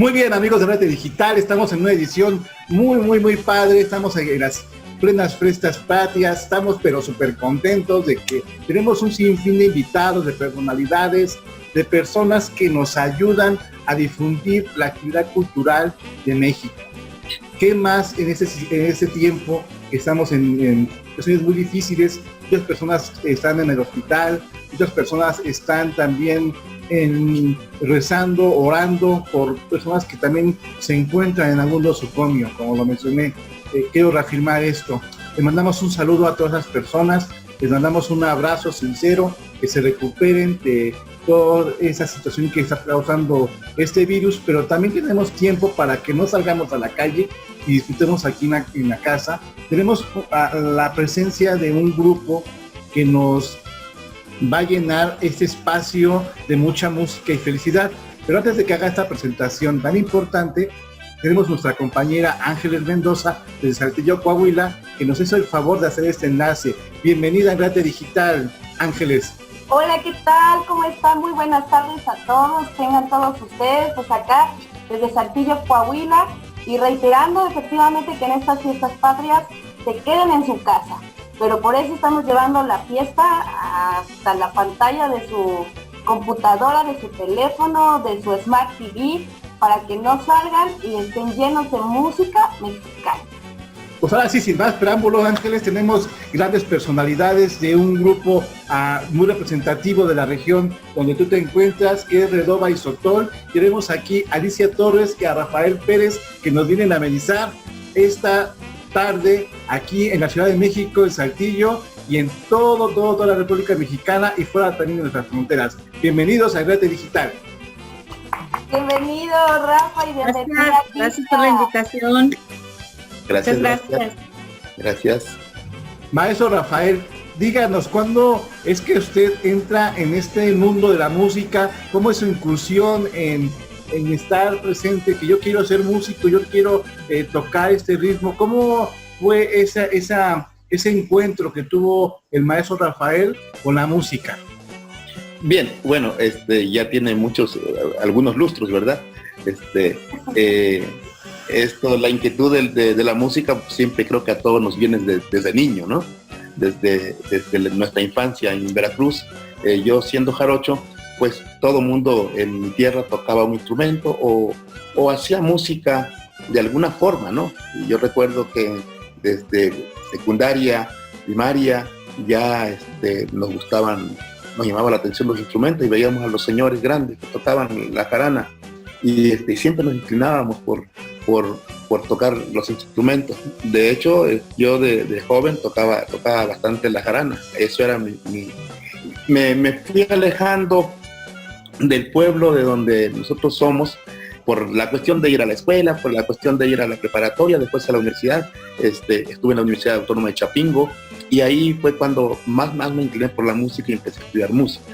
Muy bien, amigos de Rete Digital, estamos en una edición muy padre, estamos en las plenas fiestas patrias, estamos pero súper contentos de que tenemos un sinfín de invitados, de personalidades, de personas que nos ayudan a difundir la actividad cultural de México. ¿Qué más en ese tiempo que estamos en situaciones muy difíciles? Muchas personas están en el hospital, muchas personas están también rezando, orando por personas que también se encuentran en algún nosocomio, como lo mencioné. Quiero reafirmar esto. Le mandamos un saludo a todas las personas, les mandamos un abrazo sincero, que se recuperen de toda esa situación que está causando este virus, pero también tenemos tiempo para que no salgamos a la calle y disfrutemos aquí en la casa. Tenemos la presencia de un grupo que nos va a llenar este espacio de mucha música y felicidad. Pero antes de que haga esta presentación tan importante, tenemos nuestra compañera Ángeles Mendoza desde Saltillo, Coahuila, que nos hizo el favor de hacer este enlace. Bienvenida a Rete Digital, Ángeles. Hola, ¿qué tal? ¿Cómo están? Muy buenas tardes a todos. Tengan todos ustedes, pues acá desde Saltillo, Coahuila, y reiterando efectivamente que en estas fiestas patrias se queden en su casa. Pero por eso estamos llevando la fiesta hasta la pantalla de su computadora, de su teléfono, de su Smart TV, para que no salgan y estén llenos de música mexicana. Pues ahora sí, sin más preámbulos, Ángeles, tenemos grandes personalidades de un grupo muy representativo de la región donde tú te encuentras, que es Redoba y Sotol. Tenemos aquí a Alicia Torres y a Rafael Pérez, que nos vienen a amenizar esta tarde aquí en la Ciudad de México, en Saltillo y en toda la República Mexicana y fuera también de nuestras fronteras. Bienvenidos a Rete Digital. Bienvenido, Rafa, y bienvenida. Gracias por la invitación. Gracias. Maestro Rafael, díganos, ¿cuándo es que usted entra en este mundo de la música? ¿Cómo es su incursión en estar presente? Que yo quiero ser músico, yo quiero tocar este ritmo. ¿Cómo fue ese encuentro que tuvo el maestro Rafael con la música? Bien, bueno, ya tiene algunos lustros, ¿verdad? La inquietud de la música siempre creo que a todos nos viene desde niño, ¿no? Desde nuestra infancia en Veracruz. Yo siendo jarocho, pues todo mundo en mi tierra tocaba un instrumento o hacía música de alguna forma, ¿no? Y yo recuerdo que desde secundaria, primaria, ya nos llamaba la atención los instrumentos y veíamos a los señores grandes que tocaban la jarana y siempre nos inclinábamos por tocar los instrumentos. De hecho, yo de joven tocaba bastante la jarana. Eso era me fui alejando del pueblo de donde nosotros somos por la cuestión de ir a la escuela, por la cuestión de ir a la preparatoria, después a la universidad. Estuve en la Universidad Autónoma de Chapingo y ahí fue cuando más me incliné por la música y empecé a estudiar música.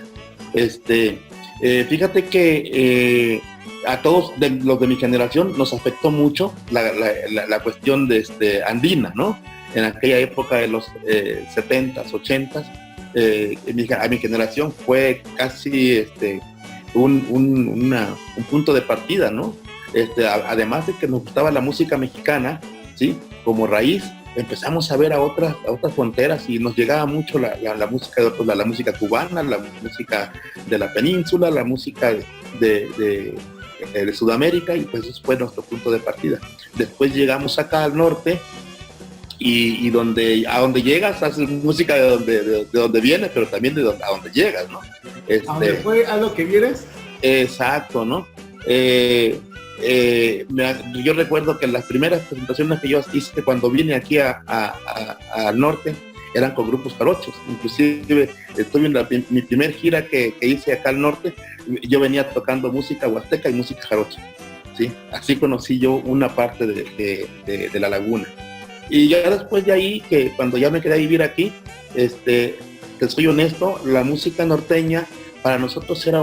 Fíjate que a todos los de mi generación nos afectó mucho la cuestión andina, ¿no? En aquella época de los 70s, 80s, a mi generación fue casi un punto de partida, ¿no? Además de que nos gustaba la música mexicana, ¿sí? Como raíz, empezamos a ver a otras fronteras y nos llegaba mucho la música de otros, la música cubana, la música de la península, la música de Sudamérica, y pues eso fue nuestro punto de partida. Después llegamos acá al norte y a donde llegas haces música de donde vienes, pero también a donde llegas, ¿no? ¿A dónde fue a lo que vienes? Exacto, ¿no? Yo recuerdo que las primeras presentaciones que yo hice cuando vine aquí al norte eran con grupos jarochos. Inclusive estuve en mi primer gira que hice acá al norte, yo venía tocando música huasteca y música jarocha, ¿sí? Así conocí yo una parte de la laguna. Y ya después de ahí, que cuando ya me quedé a vivir aquí, te soy honesto, la música norteña para nosotros era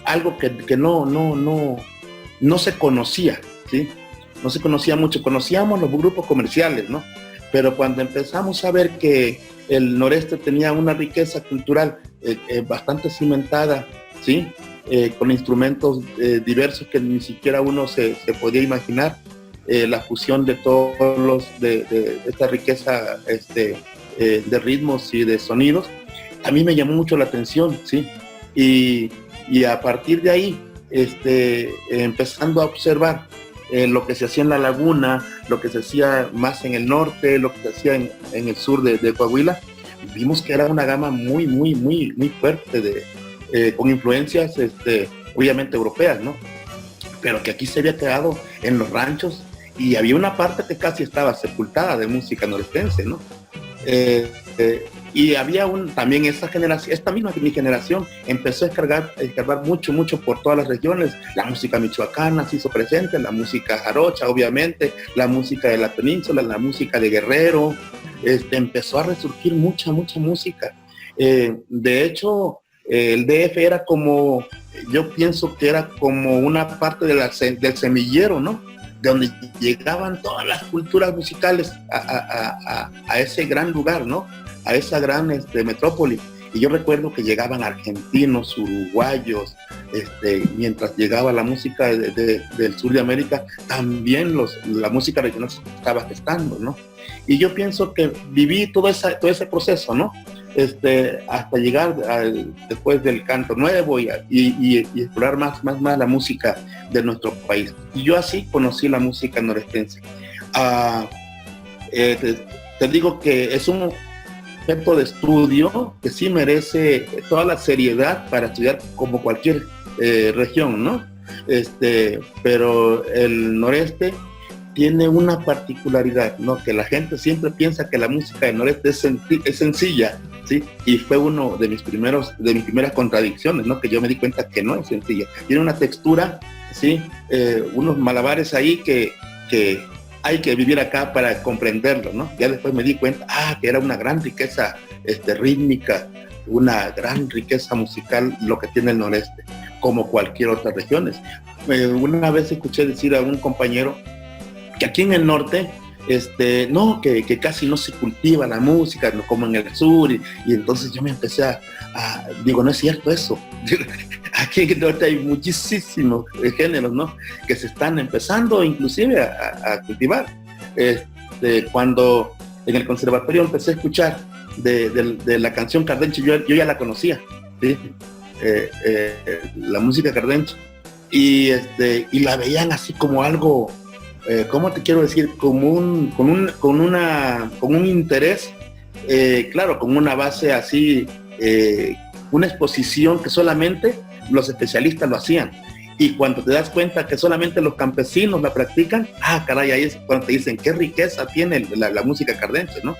algo que no se conocía, ¿sí? No se conocía mucho, conocíamos los grupos comerciales, ¿no? Pero cuando empezamos a ver que el noreste tenía una riqueza cultural bastante cimentada, ¿sí? con instrumentos diversos que ni siquiera uno se podía imaginar, la fusión de todos de esta riqueza de ritmos y de sonidos. A mí me llamó mucho la atención, ¿sí? Y a partir de ahí, empezando a observar lo que se hacía en la laguna, lo que se hacía más en el norte, lo que se hacía en el sur de Coahuila, vimos que era una gama muy fuerte con influencias obviamente europeas, ¿no? Pero que aquí se había quedado en los ranchos y había una parte que casi estaba sepultada de música norestense, ¿no? Y había también esta misma mi generación empezó a descargar mucho por todas las regiones. La música michoacana se hizo presente, la música jarocha, obviamente, la música de la península, la música de Guerrero. Empezó a resurgir mucha música. De hecho, el DF era como, yo pienso que era como una parte del semillero, ¿no? De donde llegaban todas las culturas musicales a ese gran lugar, ¿no? A esa gran metrópoli. Y yo recuerdo que llegaban argentinos, uruguayos, mientras llegaba la música del sur de América, también la música regional se estaba gestando, ¿no? Y yo pienso que viví todo ese proceso, ¿no? Hasta llegar después del canto nuevo y explorar más la música de nuestro país. Y yo así conocí la música norestense. Te digo que es un objeto de estudio que sí merece toda la seriedad para estudiar como cualquier región, ¿no? Pero el noreste tiene una particularidad, ¿no? Que la gente siempre piensa que la música del noreste es sencilla, ¿sí? Y fue uno de mis primeras contradicciones, ¿no? Que yo me di cuenta que no es sencilla. Tiene una textura, ¿sí? Unos malabares ahí que hay que vivir acá para comprenderlo, ¿no? Ya después me di cuenta, que era una gran riqueza rítmica, una gran riqueza musical lo que tiene el noreste, como cualquier otra regiones. Una vez escuché decir a un compañero que aquí en el norte, que casi no se cultiva la música, ¿no? Como en el sur, y entonces yo me empecé digo, no es cierto eso. Aquí en el norte hay muchísimos géneros, ¿no? Que se están empezando inclusive a cultivar. Cuando en el conservatorio empecé a escuchar de la canción Cardenche, yo ya la conocía, ¿sí? La música Cardenche, y la veían así como algo, ¿cómo te quiero decir? Con un interés, claro, con una base así, una exposición que solamente los especialistas lo hacían. Y cuando te das cuenta que solamente los campesinos la practican, caray, ahí es cuando te dicen qué riqueza tiene la música cardenche, ¿no?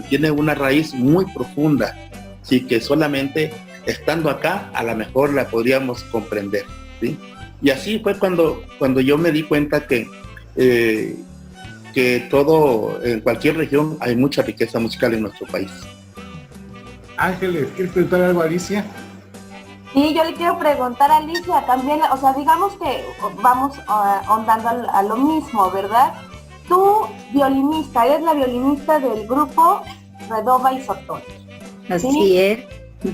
Tiene una raíz muy profunda, sí, que solamente estando acá a lo mejor la podríamos comprender, ¿sí? Y así fue cuando yo me di cuenta que todo, en cualquier región hay mucha riqueza musical en nuestro país. Ángeles, ¿quieres preguntar algo a Alicia? Sí, yo le quiero preguntar a Alicia también, o sea, digamos que vamos ahondando a lo mismo, ¿verdad? Tú, violinista, eres la violinista del grupo Redova y Sotol. Así ¿sí? es.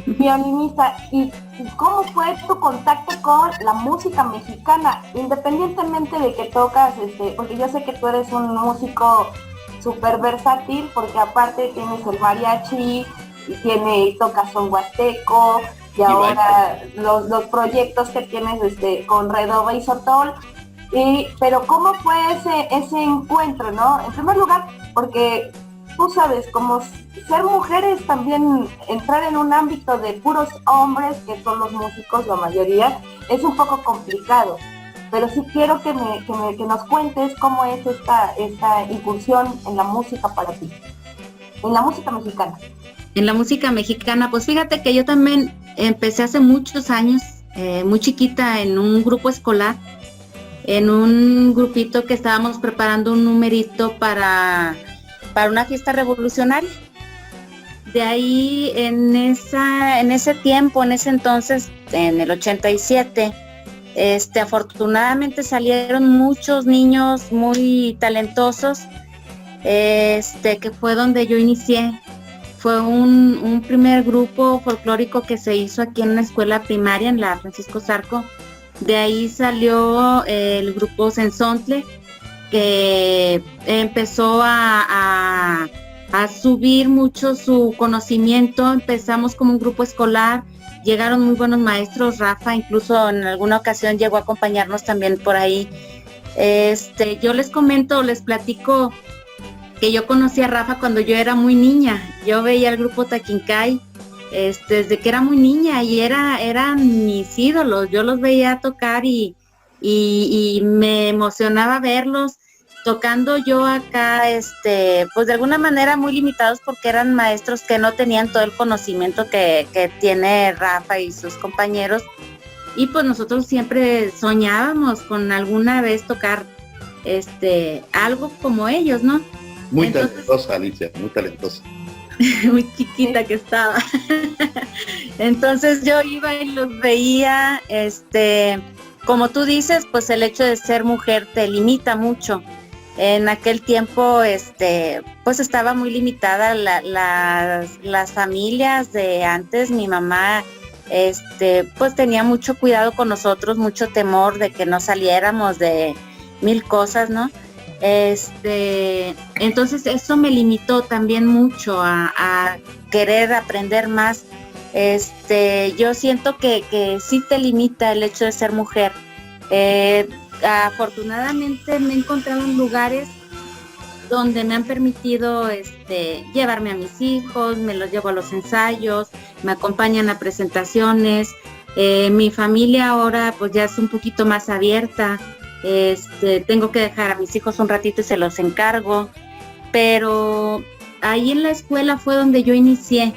Violinista, ¿y cómo fue tu contacto con la música mexicana? Independientemente de que tocas, porque yo sé que tú eres un músico súper versátil, porque aparte tienes el mariachi, y tocas son huasteco, y ahora los proyectos que tienes con Redova y Sotol, pero ¿cómo fue ese encuentro, no? En primer lugar, porque tú sabes, como ser mujeres también, entrar en un ámbito de puros hombres, que son los músicos, la mayoría, es un poco complicado, pero sí quiero que nos cuentes cómo es esta incursión en la música para ti, en la música mexicana. En la música mexicana, pues fíjate que yo también empecé hace muchos años, muy chiquita, en un grupo escolar, en un grupito que estábamos preparando un numerito para una fiesta revolucionaria. De ahí, en ese tiempo, en ese entonces, en el 87, afortunadamente salieron muchos niños muy talentosos, que fue donde yo inicié. fue un primer grupo folclórico que se hizo aquí en una escuela primaria, en la Francisco Zarco. De ahí salió el grupo Sensontle, que empezó a subir mucho su conocimiento. Empezamos como un grupo escolar, llegaron muy buenos maestros, Rafa incluso en alguna ocasión llegó a acompañarnos también por ahí. Yo les comento, les platico que yo conocí a Rafa cuando yo era muy niña. Yo veía el grupo Taquincay desde que era muy niña y eran mis ídolos. Yo los veía tocar y me emocionaba verlos tocando yo acá, pues de alguna manera muy limitados porque eran maestros que no tenían todo el conocimiento que tiene Rafa y sus compañeros. Y pues nosotros siempre soñábamos con alguna vez tocar algo como ellos, ¿no? Muy talentosa, Alicia, muy talentosa. Muy chiquita que estaba. Entonces yo iba y los veía, como tú dices, pues el hecho de ser mujer te limita mucho. En aquel tiempo, pues estaba muy limitada las familias de antes. Mi mamá, pues tenía mucho cuidado con nosotros, mucho temor de que no saliéramos de mil cosas, ¿no? Entonces eso me limitó también mucho a querer aprender más. Yo siento que sí te limita el hecho de ser mujer. Afortunadamente me he encontrado en lugares donde me han permitido llevarme a mis hijos, me los llevo a los ensayos, me acompañan a presentaciones. Mi familia ahora pues ya es un poquito más abierta. Tengo que dejar a mis hijos un ratito y se los encargo, pero ahí en la escuela fue donde yo inicié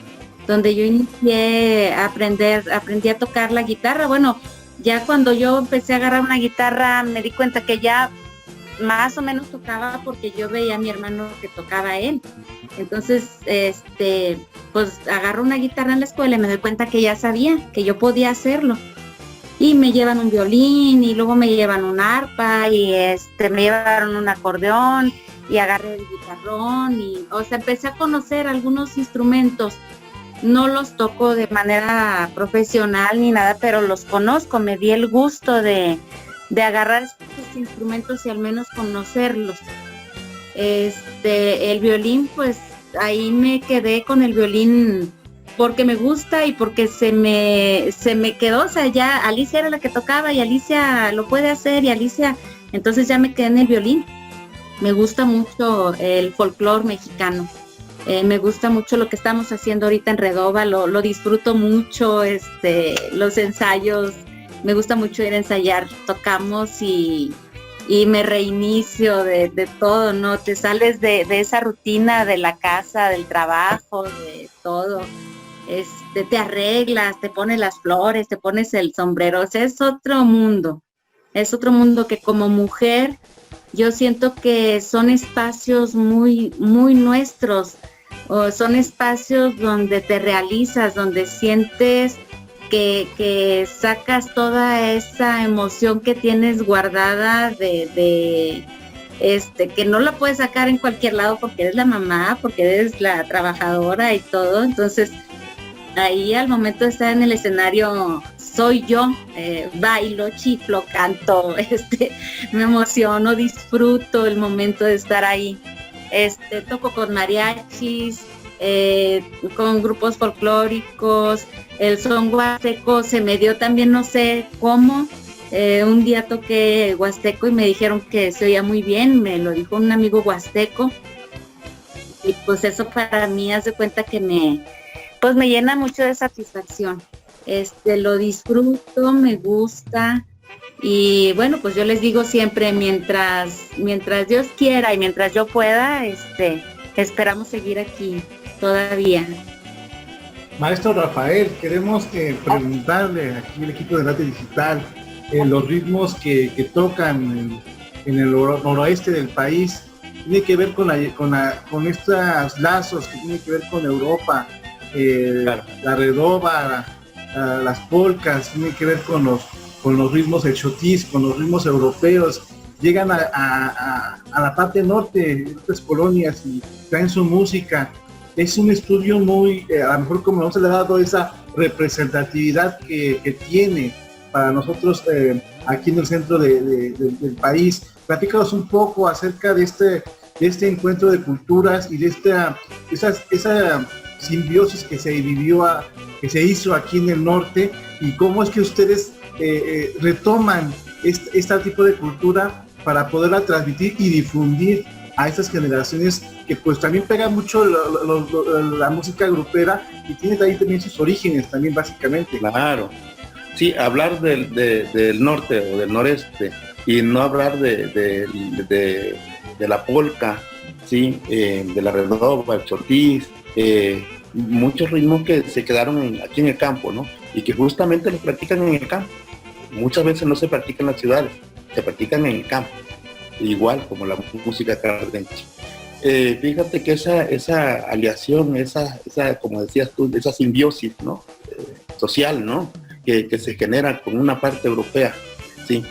aprendí a tocar la guitarra. Bueno, ya cuando yo empecé a agarrar una guitarra me di cuenta que ya más o menos tocaba porque yo veía a mi hermano que tocaba él. Entonces, pues agarro una guitarra en la escuela y me doy cuenta que ya sabía, que yo podía hacerlo. Y me llevan un violín y luego me llevan un arpa y me llevaron un acordeón y agarré el guitarrón empecé a conocer algunos instrumentos. No los toco de manera profesional ni nada, pero los conozco, me di el gusto de agarrar estos instrumentos y al menos conocerlos. El violín, pues ahí me quedé con el violín porque me gusta y porque se me quedó, o sea, ya Alicia era la que tocaba y Alicia lo puede hacer y Alicia, entonces ya me quedé en el violín. Me gusta mucho el folclore mexicano, me gusta mucho lo que estamos haciendo ahorita en Redova, lo disfruto mucho, los ensayos, me gusta mucho ir a ensayar, tocamos y me reinicio de todo, ¿no? Te sales de esa rutina de la casa, del trabajo, de todo. Te arreglas, te pones las flores, te pones el sombrero, o sea, es otro mundo que como mujer yo siento que son espacios muy, muy nuestros, o son espacios donde te realizas, donde sientes que sacas toda esa emoción que tienes guardada que no la puedes sacar en cualquier lado porque eres la mamá, porque eres la trabajadora y todo. Entonces ahí al momento de estar en el escenario soy yo, bailo, chiflo, canto, me emociono, disfruto el momento de estar ahí. Toco con mariachis, con grupos folclóricos, el son huasteco se me dio también, no sé cómo. Un día toqué huasteco y me dijeron que se oía muy bien, me lo dijo un amigo huasteco, y pues eso para mí, haz de cuenta que me llena mucho de satisfacción. Lo disfruto, me gusta, y bueno, pues yo les digo siempre, mientras Dios quiera y mientras yo pueda, esperamos seguir aquí todavía. Maestro Rafael, queremos preguntarle aquí al equipo de Radio Digital, los ritmos que tocan en el noroeste del país, tiene que ver con estos lazos que tiene que ver con Europa, claro. La redova, las polcas, tiene que ver con los ritmos del chotis, con los ritmos europeos, llegan a la parte norte de estas colonias y traen su música. es un estudio muy, a lo mejor como no se le ha dado esa representatividad que tiene para nosotros aquí en el centro del país. Platícanos un poco acerca de este encuentro de culturas y de esa simbiosis que se vivió, que se hizo aquí en el norte, y cómo es que ustedes retoman este tipo de cultura para poderla transmitir y difundir a estas generaciones que pues también pega mucho la música grupera y tiene ahí también sus orígenes también básicamente. Claro, sí, hablar del norte o del noreste y no hablar de la polca, sí, de la redoba, el chotis, muchos ritmos que se quedaron aquí en el campo, ¿no? Y que justamente los practican en el campo. Muchas veces no se practican en las ciudades, se practican en el campo, igual como la música cardenche. Fíjate que esa aliación, esa, como decías tú, esa simbiosis, ¿no? Social, ¿no? Que se genera con una parte europea, ¿sí?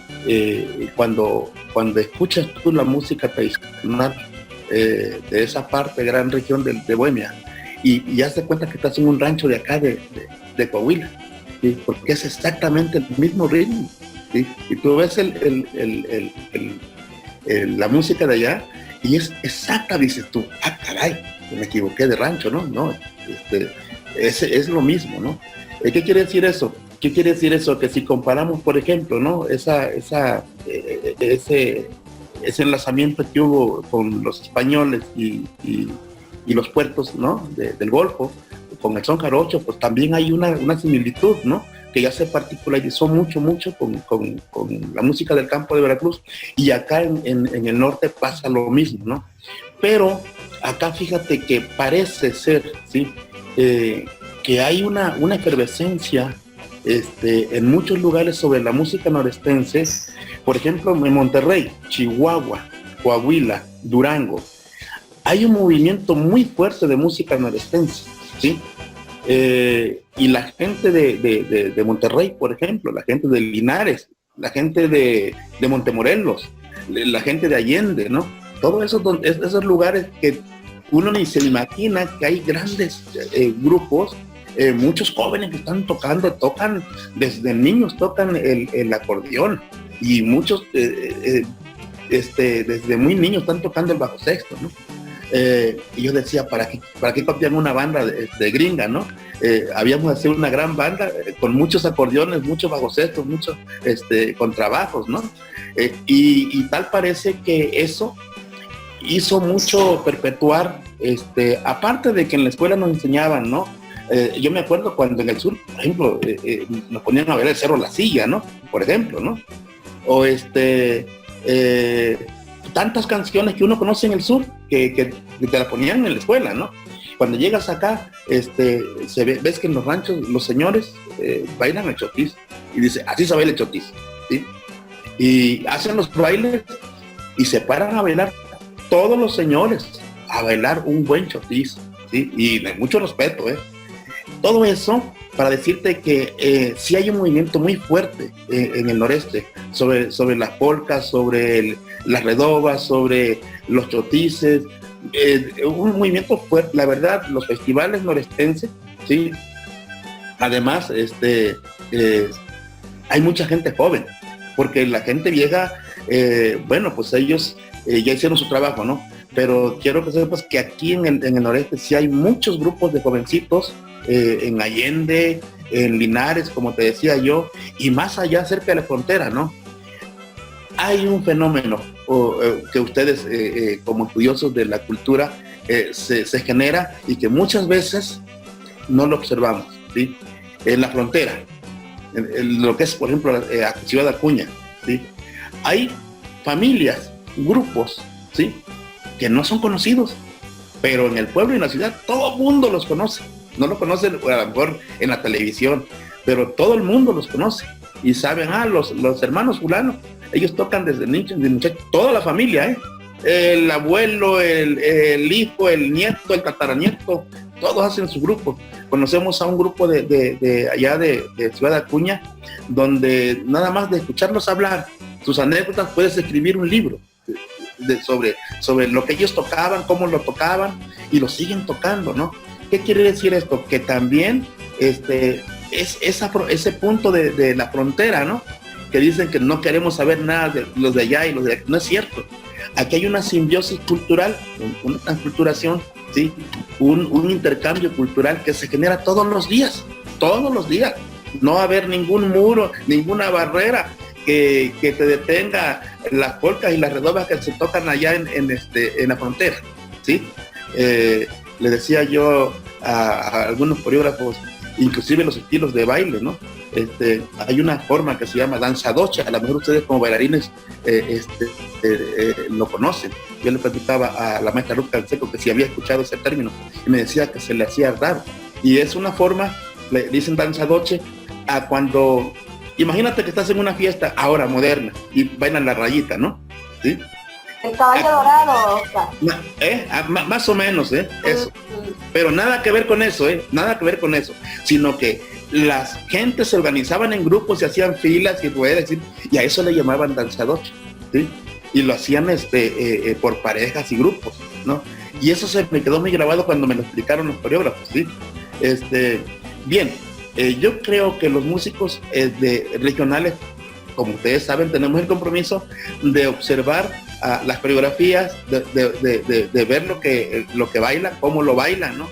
Cuando escuchas tú la música tradicional de esa parte, gran región de Bohemia, y ya te cuenta que estás en un rancho de acá de Coahuila, ¿sí? Porque es exactamente el mismo ritmo, ¿sí? Y tú ves la música de allá y es exacta, dices tú, caray, me equivoqué de rancho, ¿no? No, es lo mismo, ¿no? ¿Qué quiere decir eso? ¿Qué quiere decir eso? Que si comparamos, por ejemplo, ¿no? Ese enlazamiento que hubo con los españoles y los puertos, ¿no? Del Golfo, con el son jarocho, pues también hay una similitud, ¿no? Que ya se particularizó mucho con la música del campo de Veracruz, y acá en el norte pasa lo mismo, ¿no? Pero acá fíjate que parece ser, ¿sí? Que hay una efervescencia en muchos lugares sobre la música norestense. Por ejemplo, en Monterrey, Chihuahua, Coahuila, Durango, hay un movimiento muy fuerte de música norestense, ¿sí? Y la gente de Monterrey, por ejemplo, la gente de Linares, la gente de Montemorelos, la gente de Allende, ¿no? Todos esos lugares que uno ni se imagina que hay grandes grupos, muchos jóvenes que tocan desde niños, tocan el acordeón, y muchos desde muy niños están tocando el bajo sexto, ¿no? Y yo decía, ¿para qué copian una banda de gringa, no? Habíamos de hacer una gran banda con muchos acordeones, muchos bajosextos, muchos contrabajos, ¿no? Y tal parece que eso hizo mucho perpetuar, aparte de que en la escuela nos enseñaban, ¿no? Yo me acuerdo cuando en el sur, por ejemplo, nos ponían a ver el Cerro La Silla, ¿no? Por ejemplo, ¿no? O tantas canciones que uno conoce en el sur que te la ponían en la escuela, ¿no? Cuando llegas acá, ves que en los ranchos los señores bailan el chotis, y dice, así se baila el chotis, ¿sí? Y hacen los bailes y se paran a bailar todos los señores, a bailar un buen chotis, ¿sí? Y de mucho respeto, Todo eso para decirte que sí hay un movimiento muy fuerte en el noreste sobre las polcas, sobre las redobas, sobre los chotises, un movimiento fuerte. La verdad, los festivales norestenses, ¿sí? Además, hay mucha gente joven, porque la gente vieja, bueno, pues ellos ya hicieron su trabajo, ¿no? Pero quiero que sepas que aquí en el noreste sí hay muchos grupos de jovencitos, en Allende, en Linares, como te decía yo, y más allá, cerca de la frontera, ¿no? Hay un fenómeno que ustedes, como estudiosos de la cultura, se genera, y que muchas veces no lo observamos, ¿sí? En la frontera, en lo que es, por ejemplo, Ciudad Acuña, ¿sí? Hay familias, grupos, ¿sí? Que no son conocidos, pero en el pueblo y en la ciudad todo el mundo los conoce. No lo conocen a lo mejor en la televisión, pero todo el mundo los conoce y saben, los hermanos fulano, ellos tocan desde niños, de muchachos, toda la familia, el abuelo, el hijo, el nieto, el tataranieto, todos hacen su grupo. Conocemos a un grupo de allá de Ciudad Acuña, donde nada más de escucharlos hablar sus anécdotas puedes escribir un libro. sobre lo que ellos tocaban, cómo lo tocaban, y lo siguen tocando, ¿no? ¿Qué quiere decir esto? Que también es ese punto de la frontera, ¿no? Que dicen que no queremos saber nada de los de allá y los de acá. No es cierto. Aquí hay una simbiosis cultural, una transculturación, ¿sí? Un intercambio cultural que se genera todos los días. No va a haber ningún muro, ninguna barrera que te detenga las polcas y las redobas que se tocan allá en la frontera, ¿sí? Le decía yo a algunos coreógrafos, inclusive los estilos de baile, ¿no? Hay una forma que se llama danza docha, a lo mejor ustedes como bailarines lo conocen. Yo le platicaba a la maestra Ruth Canseco que si había escuchado ese término, y me decía que se le hacía raro. Y es una forma, le dicen danza doche, a cuando, imagínate que estás en una fiesta ahora moderna y bailan la rayita, ¿no? ¿Sí? El caballo dorado, Oscar. Más o menos, eso. Pero nada que ver con eso, nada que ver con eso, sino que las gentes se organizaban en grupos y hacían filas y ruedas, y a eso le llamaban danzador, ¿sí? Y lo hacían por parejas y grupos, ¿no? Y eso se me quedó muy grabado cuando me lo explicaron los coreógrafos, ¿sí? Bien, yo creo que los músicos regionales, como ustedes saben, tenemos el compromiso de observar las coreografías, de ver lo que bailan, cómo lo bailan, ¿no?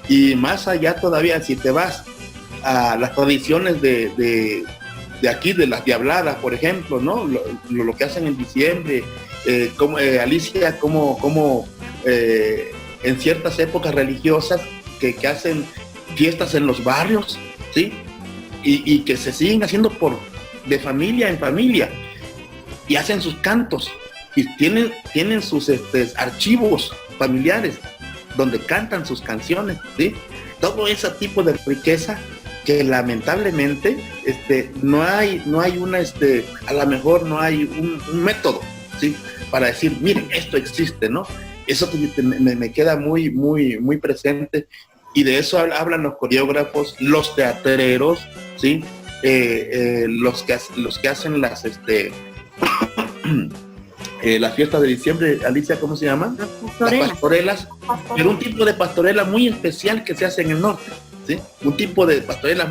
Y más allá todavía, si te vas a las tradiciones de aquí, de las diabladas, por ejemplo, ¿no? Lo que hacen en diciembre, como Alicia, como en ciertas épocas religiosas que hacen fiestas en los barrios, ¿sí? Y que se siguen haciendo de familia en familia, y hacen sus cantos, y tienen sus archivos familiares donde cantan sus canciones, ¿sí? Todo ese tipo de riqueza que lamentablemente no hay una a lo mejor no hay un método, ¿sí? Para decir, miren, esto existe, ¿no? Eso me queda muy, muy, muy presente, y de eso hablan los coreógrafos, los teatreros, ¿sí? Los que hacen las las fiestas de diciembre, Alicia, ¿cómo se llaman? Las pastorelas, pero un tipo de pastorela muy especial que se hace en el norte, ¿sí? Un tipo de pastorela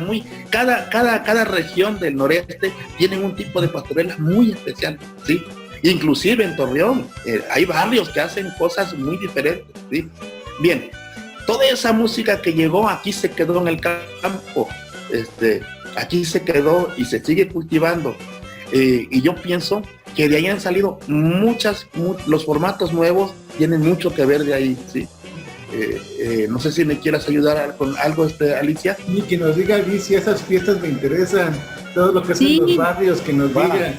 cada región del noreste tiene un tipo de pastorela muy especial, ¿sí? Inclusive en Torreón hay barrios que hacen cosas muy diferentes, ¿sí? Bien, toda esa música que llegó aquí se quedó en el campo, aquí se quedó y se sigue cultivando, y yo pienso que de ahí han salido los formatos nuevos tienen mucho que ver de ahí, ¿sí? No sé si me quieras ayudar con algo, Alicia. Y que nos diga, Alicia, esas fiestas me interesan, todo lo que hacen los barrios, que nos digan.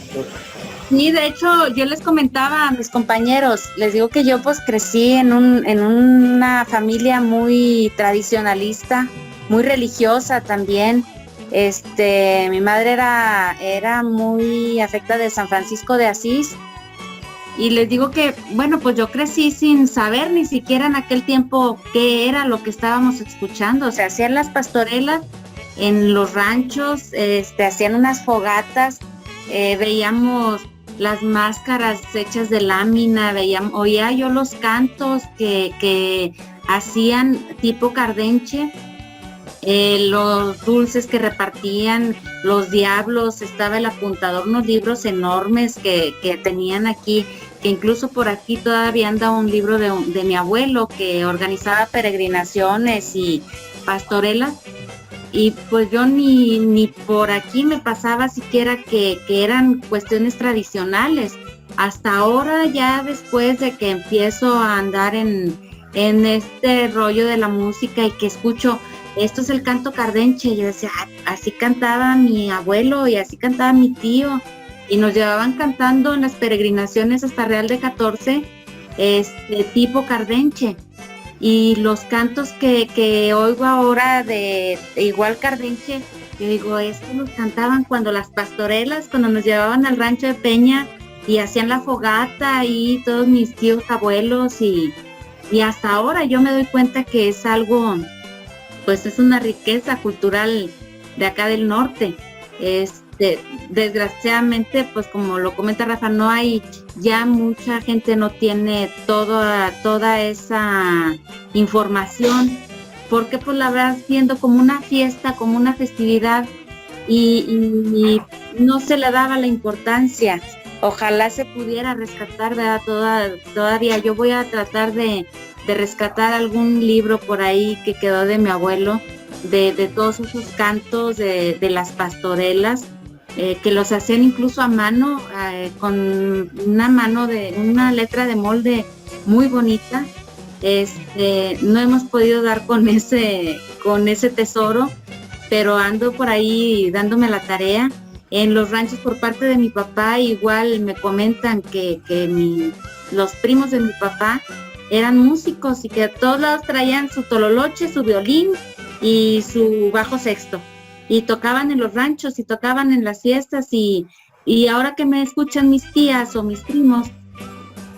Sí, de hecho, yo les comentaba a mis compañeros, les digo que yo pues crecí en una familia muy tradicionalista, muy religiosa también. Mi madre era muy afecta de San Francisco de Asís, y les digo que, bueno, pues yo crecí sin saber ni siquiera en aquel tiempo qué era lo que estábamos escuchando. O sea, hacían las pastorelas en los ranchos, hacían unas fogatas, veíamos las máscaras hechas de lámina, oía yo los cantos que hacían tipo Cardenche, los dulces que repartían, los diablos, estaba el apuntador, unos libros enormes que tenían aquí, que incluso por aquí todavía anda un libro de mi abuelo que organizaba peregrinaciones y pastorelas, y pues yo ni por aquí me pasaba siquiera que eran cuestiones tradicionales. Hasta ahora, ya después de que empiezo a andar en este rollo de la música y que escucho, esto es el canto cardenche, yo decía, así cantaba mi abuelo y así cantaba mi tío, y nos llevaban cantando en las peregrinaciones hasta Real de 14, tipo cardenche. Y los cantos que oigo ahora de igual cardenche, yo digo, esto los cantaban cuando las pastorelas, cuando nos llevaban al rancho de Peña y hacían la fogata, y todos mis tíos abuelos, y hasta ahora yo me doy cuenta que es algo, pues es una riqueza cultural de acá del norte. desgraciadamente, pues como lo comenta Rafa, no hay, ya mucha gente no tiene toda esa información, porque pues la verdad viendo como una fiesta, como una festividad, y no se le daba la importancia. Ojalá se pudiera rescatar, ¿verdad? Todavía yo voy a tratar de rescatar algún libro por ahí que quedó de mi abuelo, de todos esos cantos de las pastorelas, que los hacían incluso a mano, con una letra de molde muy bonita. No hemos podido dar con ese tesoro, pero ando por ahí dándome la tarea. En los ranchos por parte de mi papá igual me comentan que los primos de mi papá eran músicos y que a todos lados traían su tololoche, su violín y su bajo sexto, y tocaban en los ranchos y tocaban en las fiestas, y ahora que me escuchan mis tías o mis primos,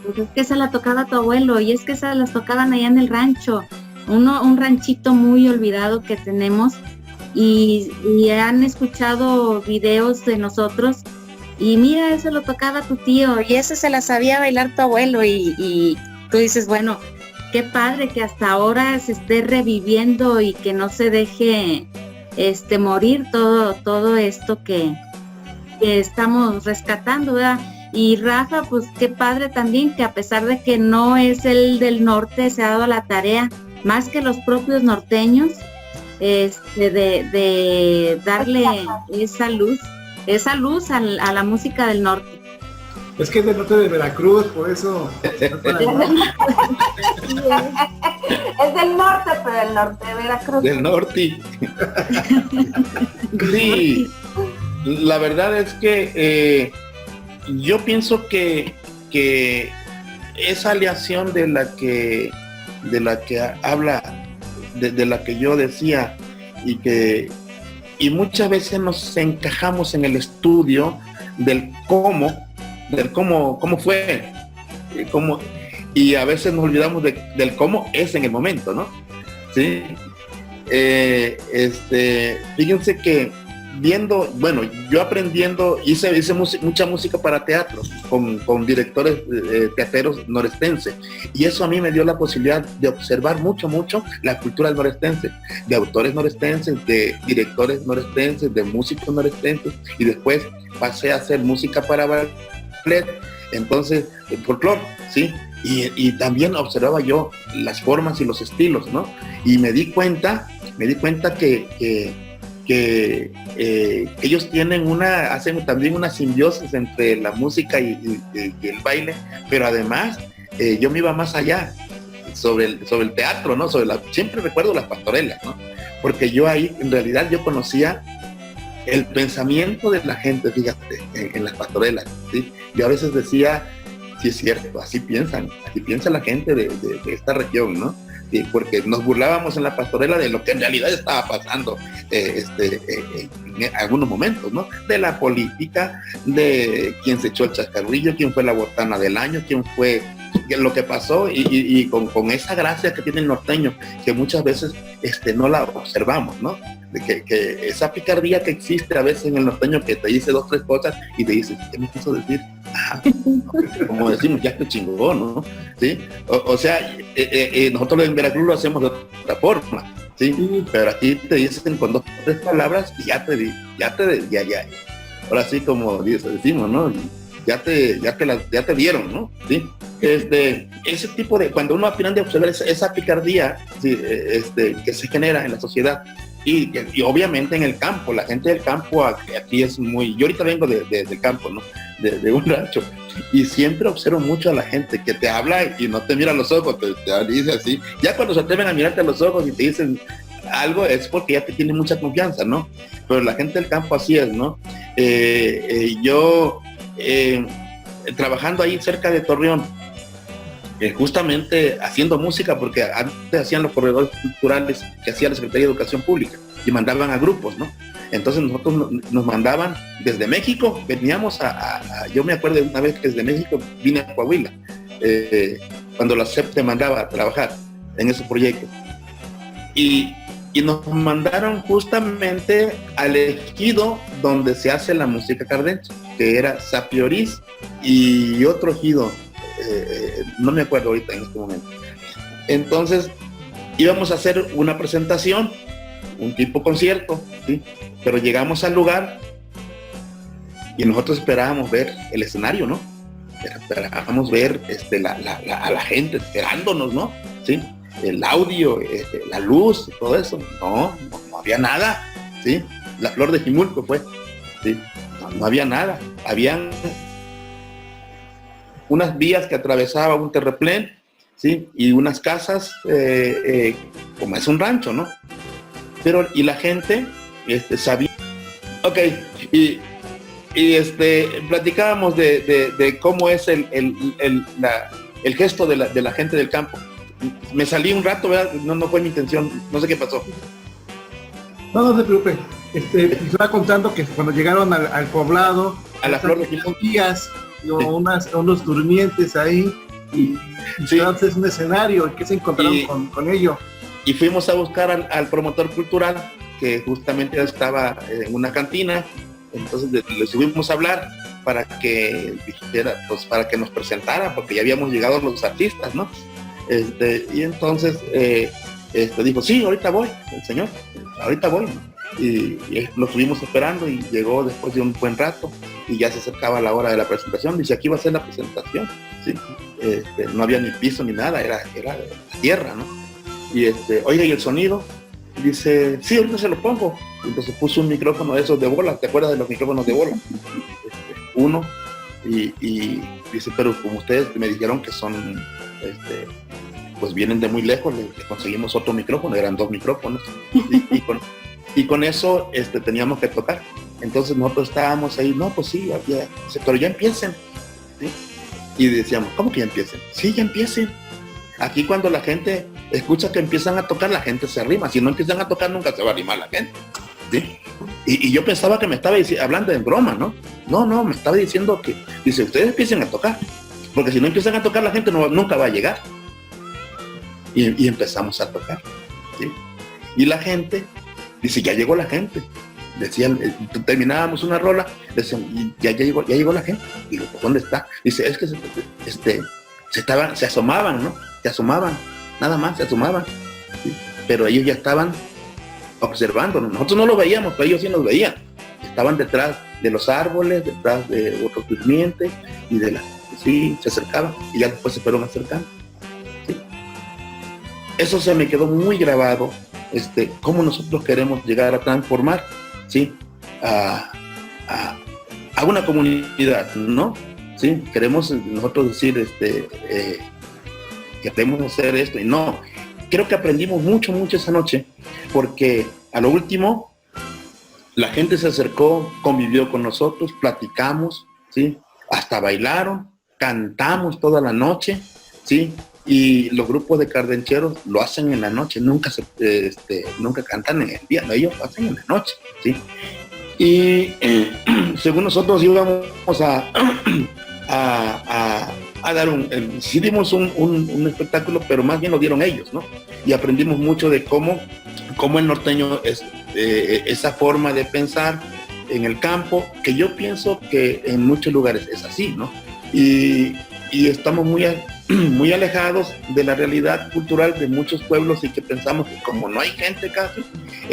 pues es que esa la tocaba tu abuelo, y es que esas las tocaban allá en el rancho, un ranchito muy olvidado que tenemos, y han escuchado videos de nosotros, y mira, eso lo tocaba tu tío, y eso se la sabía bailar tu abuelo, y tú dices, bueno, qué padre que hasta ahora se esté reviviendo y que no se deje morir todo esto que estamos rescatando, ¿verdad? Y Rafa, pues qué padre también que a pesar de que no es el del norte, se ha dado la tarea, más que los propios norteños, de darle esa luz a la música del norte. Es que es del norte de Veracruz, por eso. Es del norte, pero del norte de Veracruz. Del norte. Sí, la verdad es que yo pienso que esa aleación de la que habla, de la que yo decía, y muchas veces nos encajamos en el estudio del cómo fue, y a veces nos olvidamos del cómo es en el momento, ¿no? Sí. Fíjense que yo aprendiendo, hice mucha música para teatro con directores teateros norestenses, y eso a mí me dio la posibilidad de observar mucho la cultura norestense, de autores norestenses, de directores norestenses, de músicos norestenses, y después pasé a hacer música para ballet, entonces el folclore, ¿sí? Y también observaba yo las formas y los estilos, ¿no? Y me di cuenta que ellos hacen también una simbiosis entre la música y el baile, pero además yo me iba más allá sobre el teatro, ¿no? Siempre recuerdo las pastorelas, ¿no? Porque yo ahí en realidad yo conocía el pensamiento de la gente, fíjate, en las pastorelas, ¿sí? Yo a veces decía, sí es cierto, así piensa la gente de esta región, ¿no? Porque nos burlábamos en la pastorela de lo que en realidad estaba pasando en algunos momentos, ¿no? De la política, de quién se echó el chascarrillo, quién fue la botana del año, quién fue lo que pasó, y con esa gracia que tiene el norteño, que muchas veces no la observamos, ¿no? De que esa picardía que existe a veces en el norteño, que te dice 2, 3 cosas y te dice, ¿qué me quiso decir? Como decimos, ya te chingó, ¿no? ¿Sí? O sea, nosotros en Veracruz lo hacemos de otra forma, ¿sí? Pero aquí te dicen con 2 o 3 palabras y ya. Ahora sí, como decimos, ¿no? Ya te dieron, ¿no? ¿Sí? Ese tipo de, cuando uno aprende a observar esa picardía, ¿sí? Que se genera en la sociedad, y obviamente en el campo, la gente del campo aquí es muy, yo ahorita vengo del campo, ¿no? De un rancho, y siempre observo mucho a la gente que te habla y no te mira a los ojos, te dice así, ya cuando se atreven a mirarte a los ojos y te dicen algo es porque ya te tienen mucha confianza, ¿no? Pero la gente del campo así es, ¿no? Yo trabajando ahí cerca de Torreón, justamente haciendo música, porque antes hacían los corredores culturales que hacía la Secretaría de Educación Pública y mandaban a grupos, ¿no? Entonces nosotros nos mandaban desde México, veníamos yo me acuerdo de una vez que desde México vine a Coahuila, cuando la SEP te mandaba a trabajar en ese proyecto, y y nos mandaron justamente al ejido donde se hace la música cardenche, que era Sapiorís y otro ejido, no me acuerdo ahorita en este momento. Entonces íbamos a hacer una presentación, un tipo concierto, ¿sí? Pero llegamos al lugar y nosotros esperábamos ver el escenario, ¿no? Esperábamos ver a la gente esperándonos, ¿no? ¿Sí? El audio, la luz, todo eso. No había nada, ¿sí? La flor de Jimulco, pues, ¿sí? No había nada. Habían unas vías que atravesaba un terraplén, ¿sí? Y unas casas, como es un rancho, ¿no? Pero, y la gente sabía. Ok, y platicábamos de cómo es el gesto de la gente del campo. Me salí un rato, ¿verdad? No fue mi intención, no sé qué pasó. No se preocupe. Estaba contando que cuando llegaron al poblado, a la flor de Jimulco, guías, unos durmientes ahí, y sí. Entonces un escenario, ¿qué se encontraron con ello? Y fuimos a buscar al promotor cultural, que justamente estaba en una cantina. Entonces le subimos a hablar para que dijera, pues para que nos presentara, porque ya habíamos llegado los artistas, ¿no? Y entonces dijo, sí, ahorita voy, el señor, ahorita voy, ¿no? Y lo estuvimos esperando y llegó después de un buen rato y ya se acercaba la hora de la presentación. Dice, aquí va a ser la presentación, ¿sí? No había ni piso ni nada, era tierra, ¿no? Y oiga, ¿y el sonido? Dice, sí, ahorita se lo pongo. Entonces puso un micrófono de esos de bola, ¿te acuerdas de los micrófonos de bola? Uno, y dice, pero como ustedes me dijeron que son, pues vienen de muy lejos, le conseguimos otro micrófono, eran 2 micrófonos, y con eso teníamos que tocar. Entonces nosotros estábamos ahí, no, pues sí, pero ya empiecen, ¿sí? Y decíamos, ¿cómo que ya empiecen? Sí, ya empiecen. Aquí cuando la gente escucha que empiezan a tocar, la gente se arrima. Si no empiezan a tocar, nunca se va a arrimar la gente, ¿sí? Y yo pensaba que me estaba hablando en broma, ¿no? No, me estaba diciendo que, dice, ustedes empiecen a tocar, porque si no empiezan a tocar, la gente nunca va a llegar. Y empezamos a tocar, ¿sí? Y la gente, dice, ya llegó la gente. Decían, terminábamos una rola, decían, y ya llegó la gente. Y digo, ¿dónde está? Dice, es que se asomaban, ¿no? Se asomaban, nada más, se asomaban, ¿sí? Pero ellos ya estaban observándonos. Nosotros no los veíamos, pero ellos sí nos veían. Estaban detrás de los árboles, detrás de otros durmientes, y sí, se acercaban, y ya después se fueron acercando, ¿sí? Eso se me quedó muy grabado, cómo nosotros queremos llegar a transformar, ¿sí? A una comunidad, ¿no? Sí, queremos nosotros decir, queremos hacer esto, y no, creo que aprendimos mucho esa noche, porque a lo último, la gente se acercó, convivió con nosotros, platicamos, ¿sí? Hasta bailaron, cantamos toda la noche, ¿sí? Y los grupos de cardencheros lo hacen en la noche, nunca cantan en el día, no, ellos lo hacen en la noche, ¿sí? Y según nosotros íbamos a dar sí dimos un espectáculo, pero más bien lo dieron ellos, ¿no? Y aprendimos mucho de cómo el norteño es esa forma de pensar en el campo, que yo pienso que en muchos lugares es así, ¿no? Y estamos muy alejados de la realidad cultural de muchos pueblos, y que pensamos que como no hay gente casi,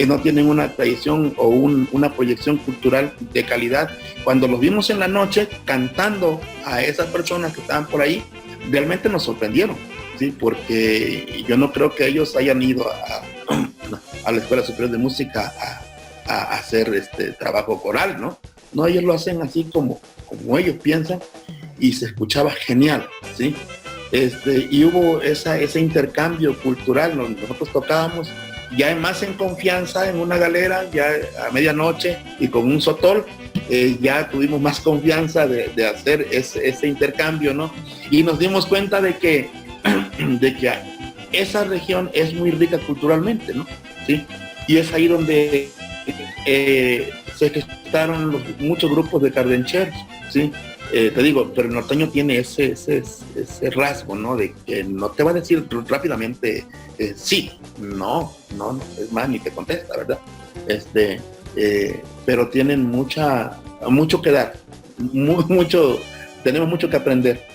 no tienen una tradición o una proyección cultural de calidad. Cuando los vimos en la noche cantando a esas personas que estaban por ahí, realmente nos sorprendieron, ¿sí? Porque yo no creo que ellos hayan ido a la Escuela Superior de Música a hacer trabajo coral, ¿no? No, ellos lo hacen así como ellos piensan, y se escuchaba genial, ¿sí? Y hubo ese intercambio cultural. Nosotros tocábamos ya más en confianza en una galera, ya a medianoche, y con un sotol, ya tuvimos más confianza de hacer ese intercambio, ¿no? Y nos dimos cuenta de que esa región es muy rica culturalmente, ¿no? ¿Sí? Y es ahí donde se gestaron muchos grupos de cardencheros, ¿sí? te digo, pero el norteño tiene ese rasgo, ¿no? De que no te va a decir rápidamente sí, no, es más, ni te contesta, ¿verdad? Pero tienen mucho que dar, tenemos mucho que aprender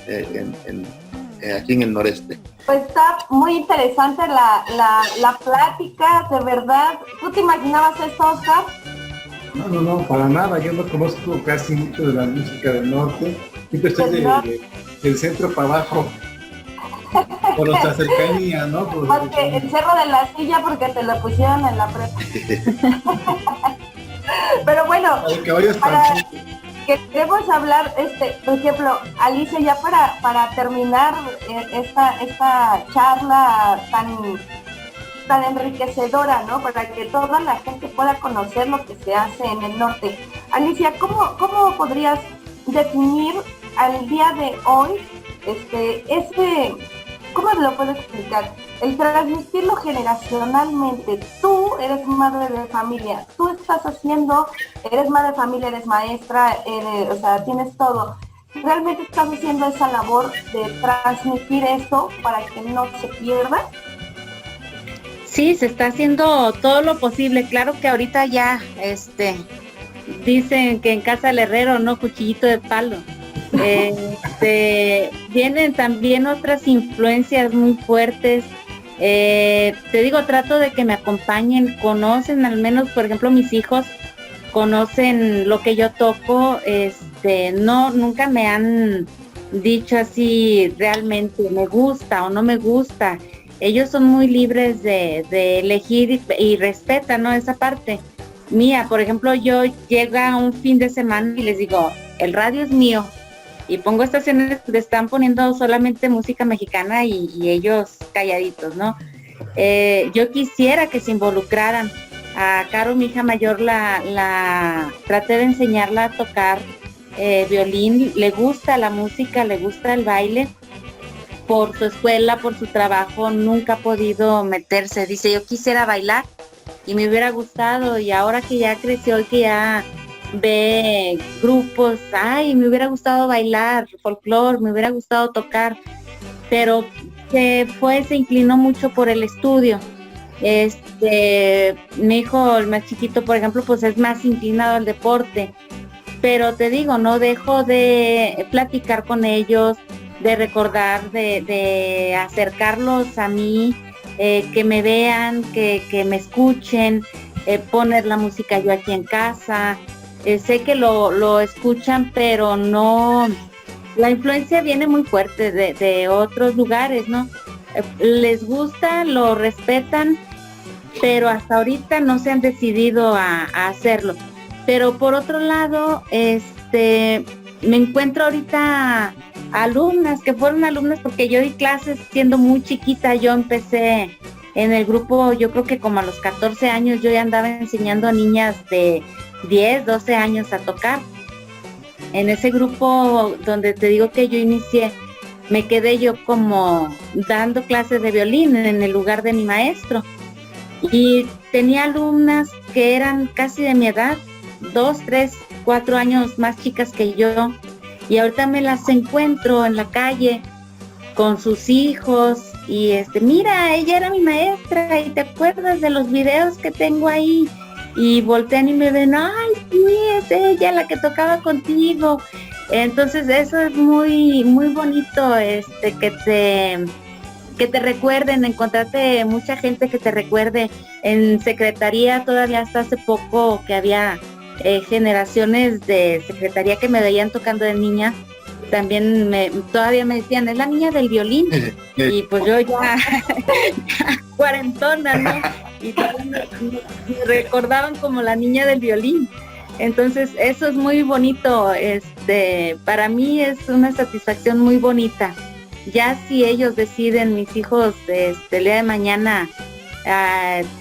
aquí en el noreste. Pues está muy interesante la plática, de verdad. ¿Tú te imaginabas esto, Oscar? No, para nada. Yo no conozco casi mucho de la música del norte. Siempre estoy del centro para abajo. Por nuestra cercanía, ¿no? Porque el Cerro de la Silla, porque te lo pusieron en la prepa. Pero bueno, queremos hablar, por ejemplo, Alicia, ya para terminar esta charla tan enriquecedora, ¿no? Para que toda la gente pueda conocer lo que se hace en el norte. Alicia, ¿cómo podrías definir al día de hoy ¿cómo lo puedo explicar? El transmitirlo generacionalmente. Tú eres madre de familia, tú eres madre de familia, eres maestra, o sea, tienes todo. ¿Realmente estás haciendo esa labor de transmitir esto para que no se pierda? Sí, se está haciendo todo lo posible. Claro que ahorita ya, dicen que en casa del herrero, no cuchillito de palo. Vienen también otras influencias muy fuertes. Te digo, trato de que me acompañen, conocen, al menos, por ejemplo, mis hijos conocen lo que yo toco. Nunca me han dicho así realmente me gusta o no me gusta. Ellos son muy libres de elegir y respetan, ¿no? Esa parte mía. Por ejemplo, yo llega un fin de semana y les digo, el radio es mío, y pongo estaciones que están poniendo solamente música mexicana y ellos calladitos, ¿no? Yo quisiera que se involucraran. A Caro, mi hija mayor, la traté de enseñarla a tocar violín. Le gusta la música, le gusta el baile. Por su escuela, por su trabajo, nunca ha podido meterse. Dice, yo quisiera bailar y me hubiera gustado, y ahora que ya creció y que ya ve grupos, me hubiera gustado bailar folclore, me hubiera gustado tocar, pero se inclinó mucho por el estudio. Mi hijo, el más chiquito, por ejemplo, pues es más inclinado al deporte, pero te digo, no dejo de platicar con ellos, de recordar, de acercarlos a mí, que me vean, que me escuchen, poner la música yo aquí en casa. Sé que lo escuchan, pero no, la influencia viene muy fuerte de otros lugares, ¿no? Les gusta, lo respetan, pero hasta ahorita no se han decidido a hacerlo. Pero por otro lado, me encuentro ahorita alumnas que fueron alumnas, porque yo di clases siendo muy chiquita. Yo empecé en el grupo, yo creo que como a los 14 años yo ya andaba enseñando a niñas de 10, 12 años a tocar. En ese grupo donde te digo que yo inicié, me quedé yo como dando clases de violín en el lugar de mi maestro, y tenía alumnas que eran casi de mi edad, 2, 3, 4 años más chicas que yo, y ahorita me las encuentro en la calle con sus hijos y mira, ella era mi maestra y te acuerdas de los videos que tengo ahí, y voltean y me ven, ay, sí, es ella la que tocaba contigo. Entonces eso es muy muy bonito, que te recuerden, encontrarte mucha gente que te recuerde. En secretaría todavía hasta hace poco que había generaciones de secretaría que me veían tocando de niña, también todavía me decían, es la niña del violín, y pues yo ya cuarentona, ¿no? Y me recordaban como la niña del violín. Entonces eso es muy bonito, para mí es una satisfacción muy bonita. Ya si ellos deciden, mis hijos, el día de mañana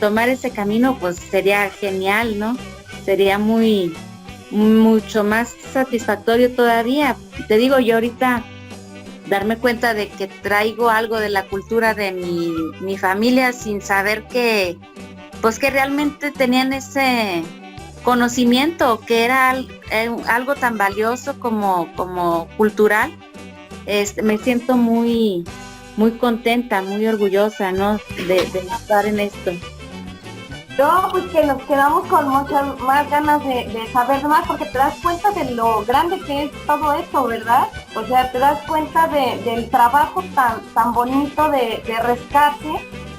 tomar ese camino, pues sería genial, ¿no? Sería mucho más satisfactorio todavía. Te digo, yo ahorita darme cuenta de que traigo algo de la cultura de mi familia sin saber que realmente tenían conocimiento, que era algo tan valioso como cultural. Me siento muy contenta, muy orgullosa, ¿no? de estar en esto. No, pues que nos quedamos con muchas más ganas de saber más, porque te das cuenta de lo grande que es todo esto, ¿verdad? O sea, te das cuenta del trabajo tan bonito de rescate,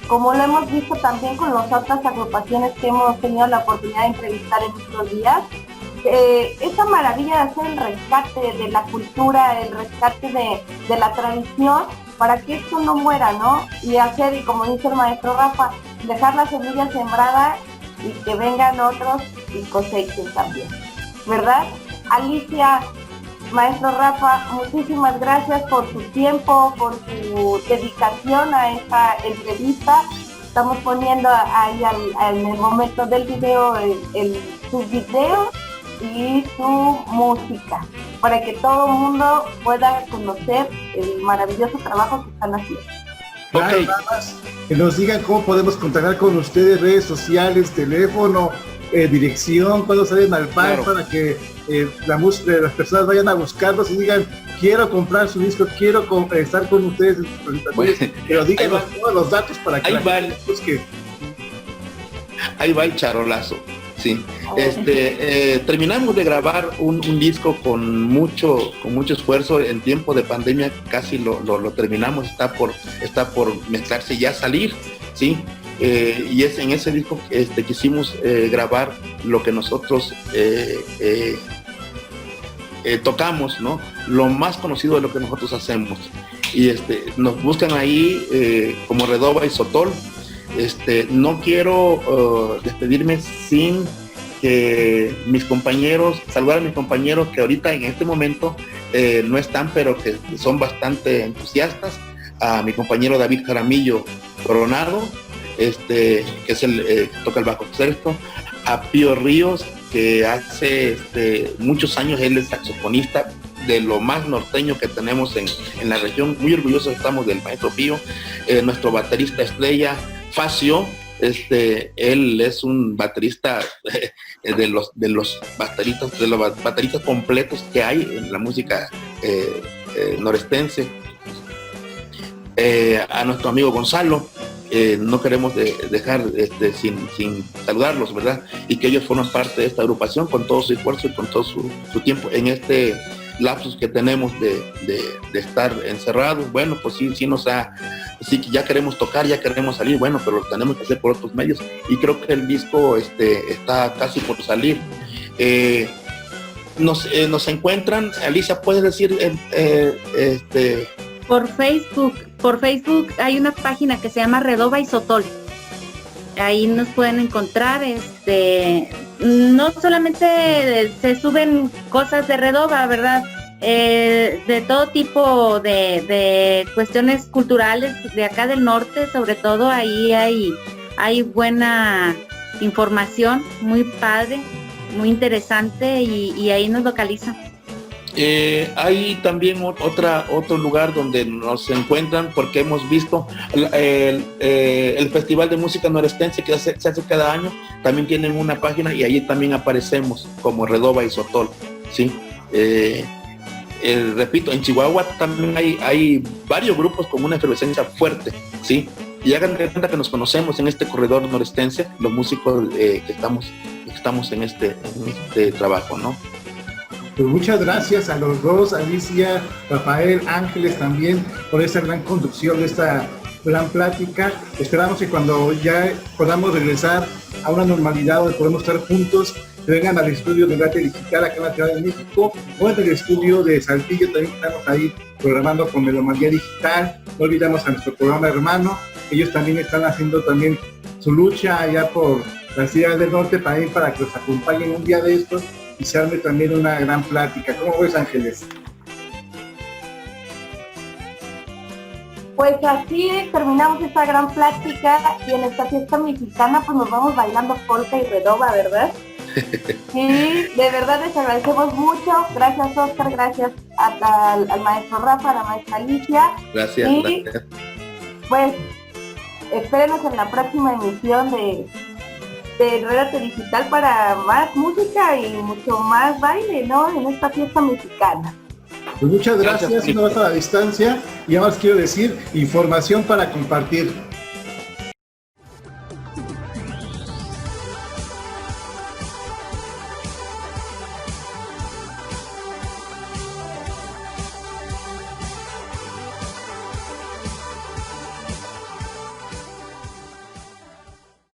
como lo hemos visto también con las otras agrupaciones que hemos tenido la oportunidad de entrevistar en estos días. Esa maravilla de hacer el rescate de la cultura, el rescate de la tradición, para que esto no muera, ¿no? Y hacer, y como dice el maestro Rafa, dejar la semilla sembrada y que vengan otros y cosechen también, ¿verdad? Alicia, maestro Rafa, muchísimas gracias por su tiempo, por su dedicación a esta entrevista. Estamos poniendo ahí en el momento del video su video y su música, para que todo el mundo pueda conocer el maravilloso trabajo que están haciendo. Claro, nada más que nos digan cómo podemos contactar con ustedes, redes sociales, teléfono, dirección, cuando salen al pan, para que las personas vayan a buscarlos y digan, quiero comprar su disco, quiero estar con ustedes en sus presentaciones, pero díganos todos los datos para que busquen. Ahí va el charolazo. Sí, terminamos de grabar un disco con mucho esfuerzo. En tiempo de pandemia casi lo terminamos, está por mezclarse y ya salir, ¿sí? Y es en ese disco quisimos grabar lo que nosotros tocamos, ¿no? Lo más conocido de lo que nosotros hacemos. Y nos buscan ahí como Redoba y Sotol. No quiero despedirme sin que saludar a mis compañeros que ahorita en este momento no están, pero que son bastante entusiastas. A mi compañero David Jaramillo Coronado, que es que toca el bajo sexto. A Pío Ríos, que hace muchos años él es saxofonista, de lo más norteño que tenemos en la región. Muy orgullosos estamos del maestro Pío. Nuestro baterista estrella Facio, él es un baterista de los bateristas completos que hay en la música norestense. A nuestro amigo Gonzalo, no queremos dejar sin saludarlos, ¿verdad? Y que ellos forman parte de esta agrupación con todo su esfuerzo y con todo su tiempo en este lapsus que tenemos de estar encerrados. Bueno, pues sí sí que ya queremos tocar, ya queremos salir, bueno, pero lo tenemos que hacer por otros medios, y creo que el disco está casi por salir. Nos encuentran, Alicia, ¿puedes decir? Por Facebook hay una página que se llama Redoba y Sotol. Ahí nos pueden encontrar. No solamente se suben cosas de Redoba, ¿verdad? De todo tipo de cuestiones culturales de acá del norte, sobre todo. Ahí hay buena información, muy padre, muy interesante, y ahí nos localizan. Hay también otro lugar donde nos encuentran, porque hemos visto el Festival de Música Norestense que se hace cada año. También tienen una página y ahí también aparecemos como Redoba y Sotol, ¿sí? Repito, en Chihuahua también hay varios grupos con una efervescencia fuerte, ¿sí? Y hagan de cuenta que nos conocemos en este corredor norestense, los músicos que estamos en este trabajo, ¿no? Pues muchas gracias a los dos, Alicia, Rafael, Ángeles también, por esa gran conducción de esta gran plática. Esperamos que cuando ya podamos regresar a una normalidad donde podemos estar juntos, que vengan al estudio de Debate Digital acá en la Ciudad de México, o en el estudio de Saltillo. También estamos ahí programando con Melomanía Digital. No olvidamos a nuestro programa hermano. Ellos también están haciendo también su lucha allá por las ciudades del norte, también para que los acompañen un día de estos y se arme también una gran plática. ¿Cómo ves, Ángeles? Pues así terminamos esta gran plática, y en esta fiesta mexicana pues nos vamos bailando polka y redoba, ¿verdad? Sí, de verdad les agradecemos mucho. Gracias, Oscar, gracias al maestro Rafa, a la maestra Alicia. Gracias. Pues espérenos en la próxima emisión de Enrédate Digital para más música y mucho más baile, ¿no? En esta fiesta mexicana. Pues muchas gracias, un abrazo a la distancia y además quiero decir información para compartir.